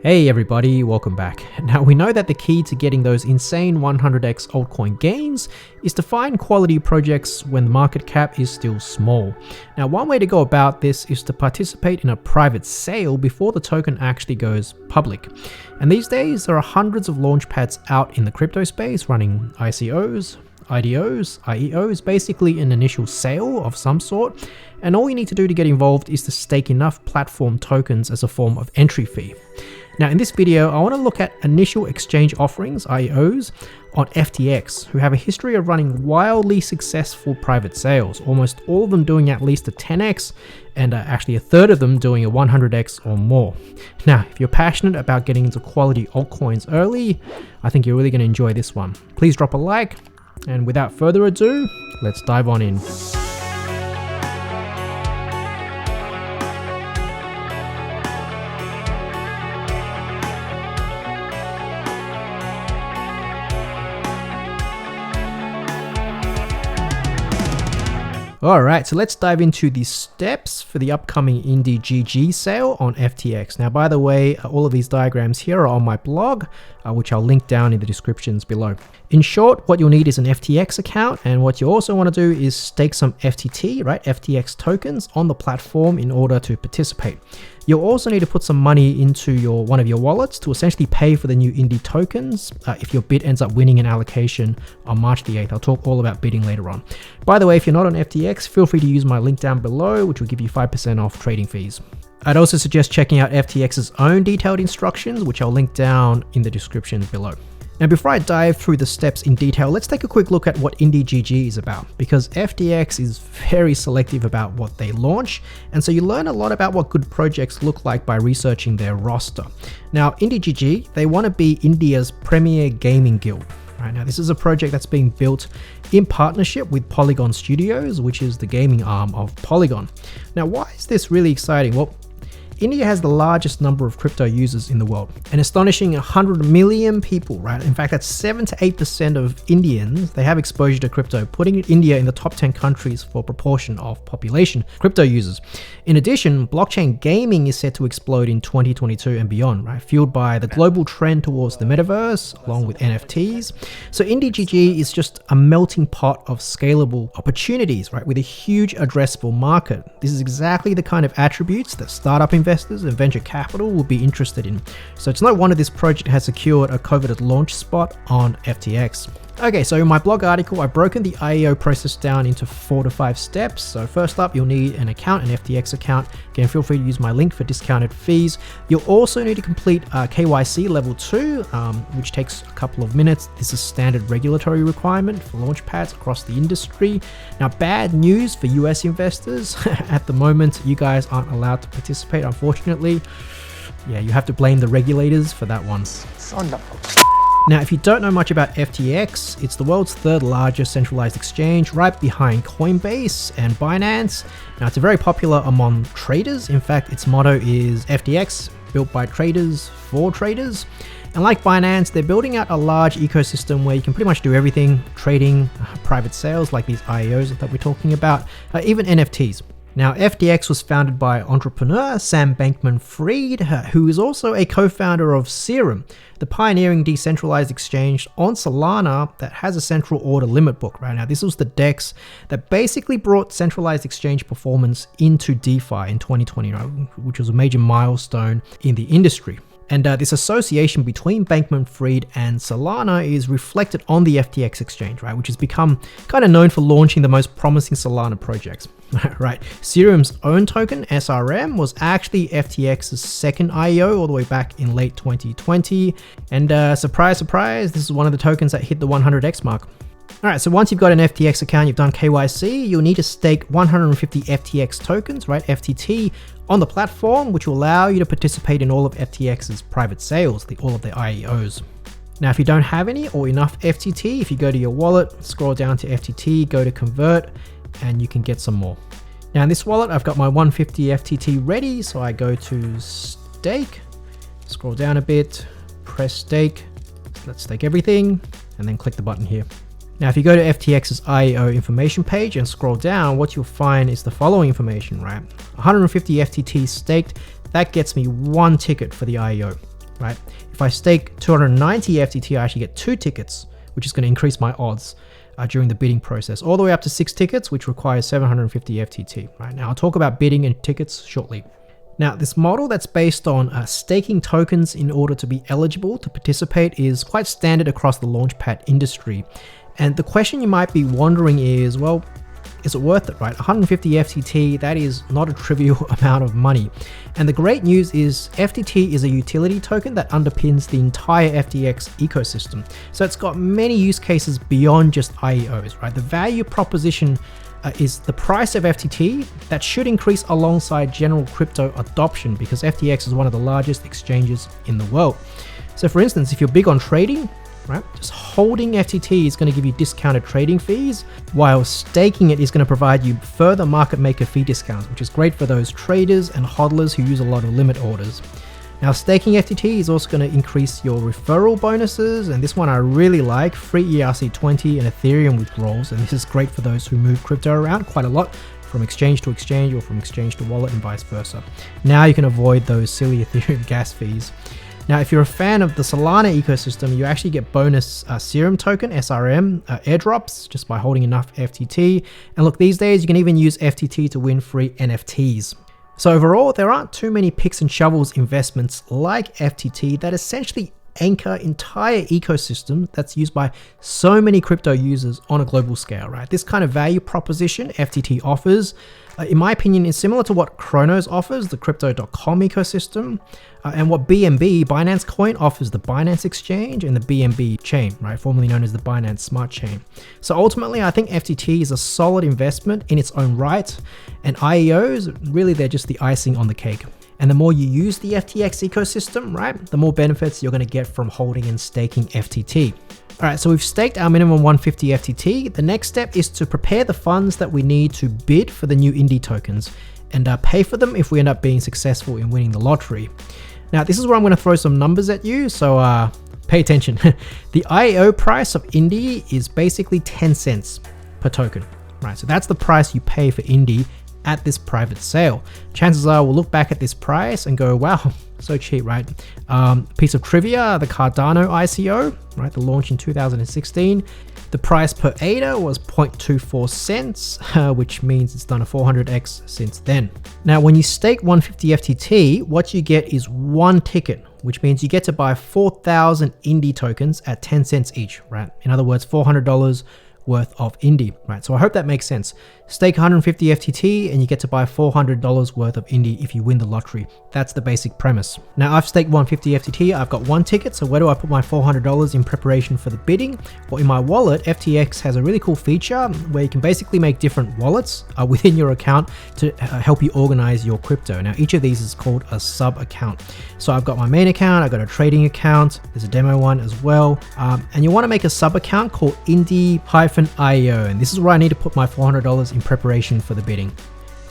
Hey everybody, welcome back. Now we know that the key to getting those insane 100x altcoin gains is to find quality projects when the market cap is still small. Now one way to go about this is to participate in a private sale before the token actually goes public. And these days there are hundreds of launchpads out in the crypto space running ICOs, IDOs, IEOs, basically an initial sale of some sort. And all you need to do to get involved is to stake enough platform tokens as a form of entry fee. Now in this video, I want to look at initial exchange offerings, IEOs, on FTX, who have a history of running wildly successful private sales, almost all of them doing at least a 10x, and actually a third of them doing a 100x or more. Now, if you're passionate about getting into quality altcoins early, I think you're really going to enjoy this one. Please drop a like, and without further ado, let's dive on in. Alright, so let's dive into the steps for the upcoming INDIGG sale on FTX. Now, by the way, all of these diagrams here are on my blog, which I'll link down in the descriptions below. In short, what you'll need is an FTX account, and what you also want to do is stake some FTT, right, FTX tokens on the platform in order to participate. You'll also need to put some money into one of your wallets to essentially pay for the new INDI tokens if your bid ends up winning an allocation on March the 8th. I'll talk all about bidding later on. By the way, if you're not on FTX, feel free to use my link down below, which will give you 5% off trading fees. I'd also suggest checking out FTX's own detailed instructions, which I'll link down in the description below. Now, before I dive through the steps in detail, let's take a quick look at what INDIGG is about, because FTX is very selective about what they launch, and so you learn a lot about what good projects look like by researching their roster. Now, INDIGG, they want to be India's premier gaming guild. Right now, this is a project that's being built in partnership with Polygon Studios, which is the gaming arm of Polygon. Now, why is this really exciting? Well, India has the largest number of crypto users in the world, an astonishing 100 million people, right? In fact, that's 7 to 8% of Indians, they have exposure to crypto, putting India in the top 10 countries for proportion of population crypto users. In addition, blockchain gaming is set to explode in 2022 and beyond, right? Fueled by the global trend towards the metaverse, along with NFTs. So INDIGG is just a melting pot of scalable opportunities, right? With a huge addressable market. This is exactly the kind of attributes that startup investors and venture capital will be interested in. So it's no wonder this project has secured a coveted launch spot on FTX. Okay, so in my blog article, I've broken the IEO process down into 4 to 5 steps. So first up, you'll need an account, an FTX account. Again, feel free to use my link for discounted fees. You'll also need to complete KYC level 2, which takes a couple of minutes. This is standard regulatory requirement for launchpads across the industry. Now, bad news for US investors. At the moment, you guys aren't allowed to participate, unfortunately. Yeah, you have to blame the regulators for that one. Now, if you don't know much about FTX, it's the world's third largest centralized exchange, right behind Coinbase and Binance. Now, it's very popular among traders. In fact, its motto is FTX, built by traders for traders. And like Binance, they're building out a large ecosystem where you can pretty much do everything, trading, private sales like these IEOs that we're talking about, even NFTs. Now, FTX was founded by entrepreneur Sam Bankman-Fried, who is also a co-founder of Serum, the pioneering decentralized exchange on Solana that has a central order limit book. Right now, this was the DEX that basically brought centralized exchange performance into DeFi in 2020, which was a major milestone in the industry. And this association between Bankman-Fried and Solana is reflected on the FTX exchange, right, which has become kind of known for launching the most promising Solana projects. Right, Serum's own token, SRM, was actually FTX's second IEO all the way back in late 2020. And surprise, surprise, this is one of the tokens that hit the 100x mark. All right, so once you've got an FTX account, you've done KYC, you'll need to stake 150 FTX tokens, right, FTT, on the platform, which will allow you to participate in all of FTX's private sales, all of the IEOs. Now, if you don't have any or enough FTT, if you go to your wallet, scroll down to FTT, go to convert, and you can get some more. Now in this wallet, I've got my 150 FTT ready, so I go to stake, scroll down a bit, press stake, let's stake everything, and then click the button here. Now, if you go to FTX's IEO information page and scroll down, what you'll find is the following information, right? 150 FTT staked, that gets me one ticket for the IEO. right? If I stake 290 FTT, I actually get 2 tickets, which is going to increase my odds during the bidding process, all the way up to 6 tickets, which requires 750 FTT, right? Now I'll talk about bidding and tickets shortly. Now, this model that's based on staking tokens in order to be eligible to participate is quite standard across the Launchpad industry. And the question you might be wondering is, well, is it worth it, right? 150 FTT, that is not a trivial amount of money. And the great news is FTT is a utility token that underpins the entire FTX ecosystem. So it's got many use cases beyond just IEOs, right? The value proposition is the price of FTT that should increase alongside general crypto adoption, because FTX is one of the largest exchanges in the world. So for instance, if you're big on trading, right, just holding FTT is going to give you discounted trading fees, while staking it is going to provide you further market maker fee discounts, which is great for those traders and hodlers who use a lot of limit orders. Now, staking FTT is also going to increase your referral bonuses, and this one I really like, free ERC20 and Ethereum withdrawals, and this is great for those who move crypto around quite a lot from exchange to exchange or from exchange to wallet and vice versa. Now you can avoid those silly Ethereum gas fees. Now, if you're a fan of the Solana ecosystem, you actually get bonus Serum token, SRM, airdrops just by holding enough FTT. And look, these days you can even use FTT to win free NFTs. So overall, there aren't too many picks and shovels investments like FTT that essentially anchor entire ecosystem that's used by so many crypto users on a global scale, right? This kind of value proposition FTT offers, in my opinion, is similar to what Cronos offers, the crypto.com ecosystem, and what BNB, Binance Coin, offers, the Binance Exchange and the BNB chain, right? Formerly known as the Binance Smart Chain. So ultimately, I think FTT is a solid investment in its own right, and IEOs, really, they're just the icing on the cake. And the more you use the FTX ecosystem, right, the more benefits you're going to get from holding and staking FTT. All right, so we've staked our minimum 150 FTT. The next step is to prepare the funds that we need to bid for the new INDI tokens and pay for them if we end up being successful in winning the lottery. Now, this is where I'm going to throw some numbers at you, so pay attention. The IEO price of INDI is basically 10 cents per token, right? So that's the price you pay for INDI at this private sale. Chances are we'll look back at this price and go, wow, so cheap, right? Piece of trivia, the Cardano ICO, right, the launch in 2016, the price per ADA was 0.24 cents, which means it's done a 400x since then. Now, when you stake 150 FTT, what you get is one ticket, which means you get to buy 4,000 INDI tokens at 10 cents each, right? In other words, $400 worth of INDI, right? So I hope that makes sense. Stake 150 FTT and you get to buy $400 worth of INDI if you win the lottery. That's the basic premise. Now, I've staked 150 FTT, I've got one ticket, so where do I put my $400 in preparation for the bidding? Well, in my wallet, FTX has a really cool feature where you can basically make different wallets within your account to help you organize your crypto. Now, each of these is called a sub account. So I've got my main account, I've got a trading account, there's a demo one as well. And you want to make a sub account called INDI-IEO, and this is where I need to put my $400 in preparation for the bidding.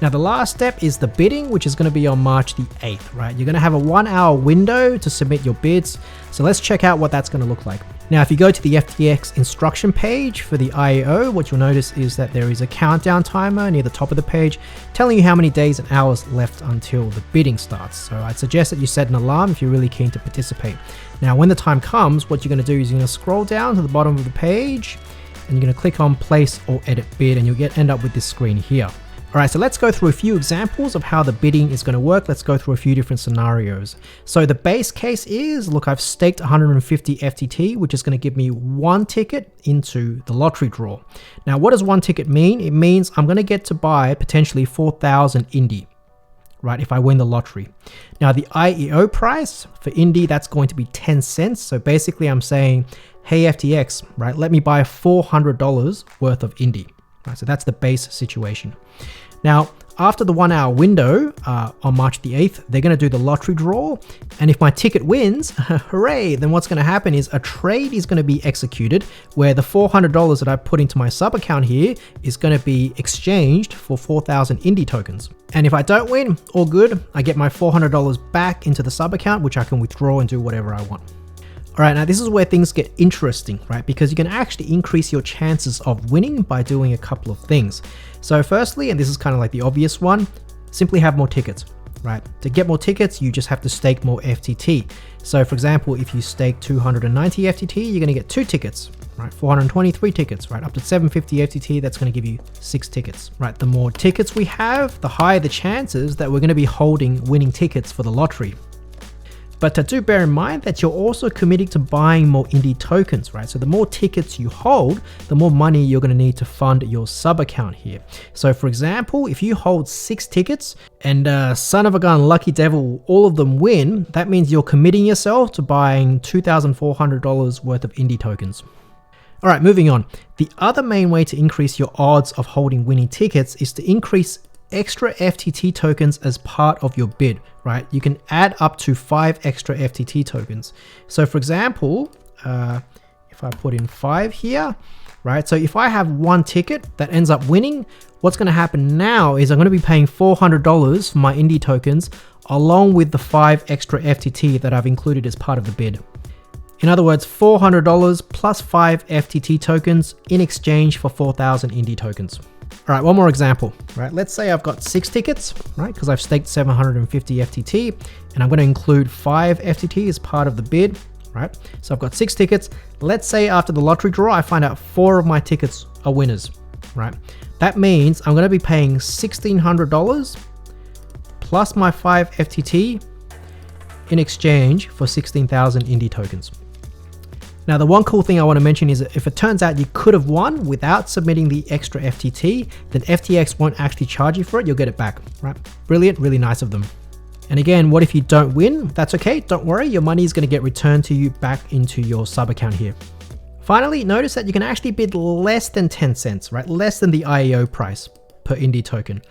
Now, the last step is the bidding, which is going to be on March the 8th, right? You're going to have a 1-hour window to submit your bids. So let's check out what that's going to look like. Now, if you go to the FTX instruction page for the IEO, what you'll notice is that there is a countdown timer near the top of the page telling you how many days and hours left until the bidding starts. So I'd suggest that you set an alarm if you're really keen to participate. Now, when the time comes, what you're going to do is you're going to scroll down to the bottom of the page and you're going to click on place or edit bid, and you'll end up with this screen here. All right, so let's go through a few examples of how the bidding is going to work. Let's go through a few different scenarios. So the base case is, look, I've staked 150 FTT, which is going to give me one ticket into the lottery draw. Now, what does one ticket mean? It means I'm going to get to buy potentially 4,000 INDI, right, if I win the lottery. Now, the IEO price for INDI, that's going to be 10 cents. So basically I'm saying, hey, FTX, right, let me buy $400 worth of INDI. Right, so that's the base situation. Now, after the 1-hour window on March the 8th, they're going to do the lottery draw. And if my ticket wins, hooray, then what's going to happen is a trade is going to be executed where the $400 that I put into my sub account here is going to be exchanged for 4,000 INDI tokens. And if I don't win, all good, I get my $400 back into the sub account, which I can withdraw and do whatever I want. All right, now this is where things get interesting, right? Because you can actually increase your chances of winning by doing a couple of things. So firstly, and this is kind of like the obvious one, simply have more tickets. right? To get more tickets, you just have to stake more FTT. So for example, if you stake 290 FTT, you're going to get 2 tickets, right? 423 tickets, right? Up to 750 FTT, that's going to give you 6 tickets, right? The more tickets we have, the higher the chances that we're going to be holding winning tickets for the lottery. But do bear in mind that you're also committing to buying more INDI tokens, right? So the more tickets you hold, the more money you're going to need to fund your sub account here. So for example, if you hold 6 tickets and son of a gun, lucky devil, all of them win, that means you're committing yourself to buying $2,400 worth of INDI tokens. All right, moving on. The other main way to increase your odds of holding winning tickets is to increase extra FTT tokens as part of your bid, right? You can add up to 5 extra FTT tokens. So for example, if I put in 5 here, right? So if I have 1 ticket that ends up winning, what's going to happen now is I'm going to be paying $400 for my INDI tokens along with the 5 extra FTT that I've included as part of the bid. In other words, $400 plus 5 FTT tokens in exchange for 4,000 INDI tokens. All right, one more example, right? Let's say I've got 6 tickets, right? Because I've staked 750 FTT and I'm going to include 5 FTT as part of the bid, right? So I've got 6 tickets. Let's say after the lottery draw, I find out 4 of my tickets are winners, right? That means I'm going to be paying $1,600 plus my 5 FTT in exchange for 16,000 INDI tokens. Now, the one cool thing I want to mention is that if it turns out you could have won without submitting the extra FTT, then FTX won't actually charge you for it. You'll get it back, right? Brilliant, really nice of them. And again, what if you don't win? That's okay. Don't worry. Your money is going to get returned to you back into your sub account here. Finally, notice that you can actually bid less than 10 cents, right? Less than the IEO price per INDI token.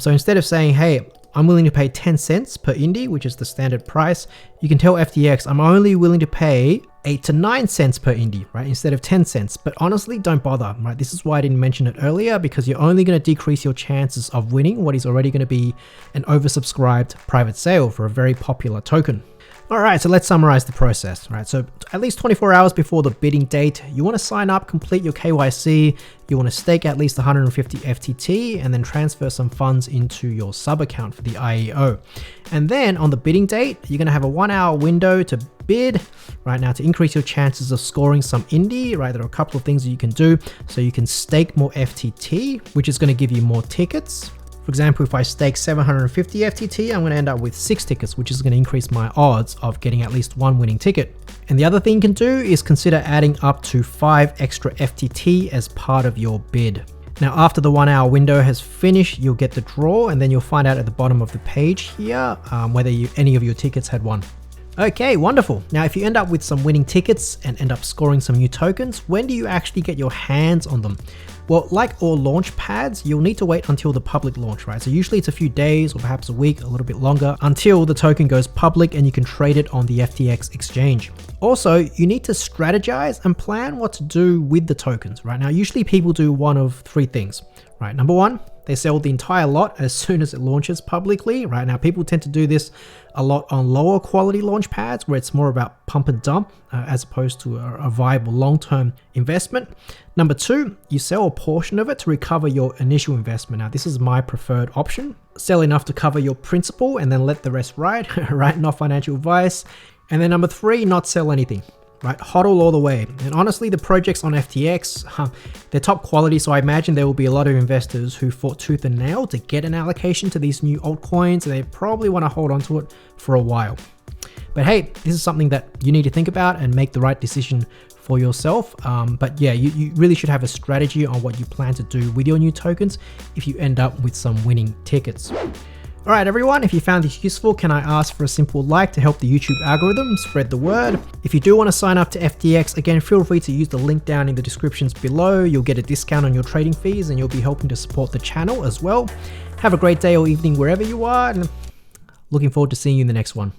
So instead of saying, hey, I'm willing to pay 10 cents per INDI, which is the standard price, you can tell FTX, I'm only willing to pay 8 to 9 cents per INDI, right? Instead of 10 cents. But honestly, don't bother, right? This is why I didn't mention it earlier, because you're only going to decrease your chances of winning what is already going to be an oversubscribed private sale for a very popular token. All right, so let's summarize the process, right? So at least 24 hours before the bidding date, you want to sign up, complete your KYC, you want to stake at least 150 FTT and then transfer some funds into your sub account for the IEO. And then on the bidding date, you're going to have a 1-hour window to bid right now to increase your chances of scoring some INDI, right? There are a couple of things that you can do. So you can stake more FTT, which is going to give you more tickets. For example, if I stake 750 FTT, I'm going to end up with 6 tickets, which is going to increase my odds of getting at least 1 winning ticket. And the other thing you can do is consider adding up to 5 extra FTT as part of your bid. Now, after the 1-hour window has finished, you'll get the draw and then you'll find out at the bottom of the page here whether any of your tickets had won. Okay, wonderful. Now, if you end up with some winning tickets and end up scoring some new tokens, when do you actually get your hands on them? Well, like all Launchpads, you'll need to wait until the public launch, right? So usually it's a few days or perhaps a week, a little bit longer, until the token goes public and you can trade it on the FTX Exchange. Also, you need to strategize and plan what to do with the tokens, right? Now, usually people do one of 3 things, right? Number 1, they sell the entire lot as soon as it launches publicly, right? Now, people tend to do this a lot on lower quality launch pads where it's more about pump and dump as opposed to a viable long-term investment. Number 2, you sell a portion of it to recover your initial investment. Now, this is my preferred option. Sell enough to cover your principal and then let the rest ride, right? Not financial advice. And then number 3, not sell anything. Right, HODL all the way. And honestly, the projects on FTX, they're top quality, so I imagine there will be a lot of investors who fought tooth and nail to get an allocation to these new altcoins, and they probably want to hold on to it for a while. But hey, this is something that you need to think about and make the right decision for yourself. But yeah, you really should have a strategy on what you plan to do with your new tokens if you end up with some winning tickets. All right, everyone, if you found this useful, can I ask for a simple like to help the YouTube algorithm spread the word? If you do want to sign up to FTX, again, feel free to use the link down in the descriptions below. You'll get a discount on your trading fees and you'll be helping to support the channel as well. Have a great day or evening wherever you are, and looking forward to seeing you in the next one.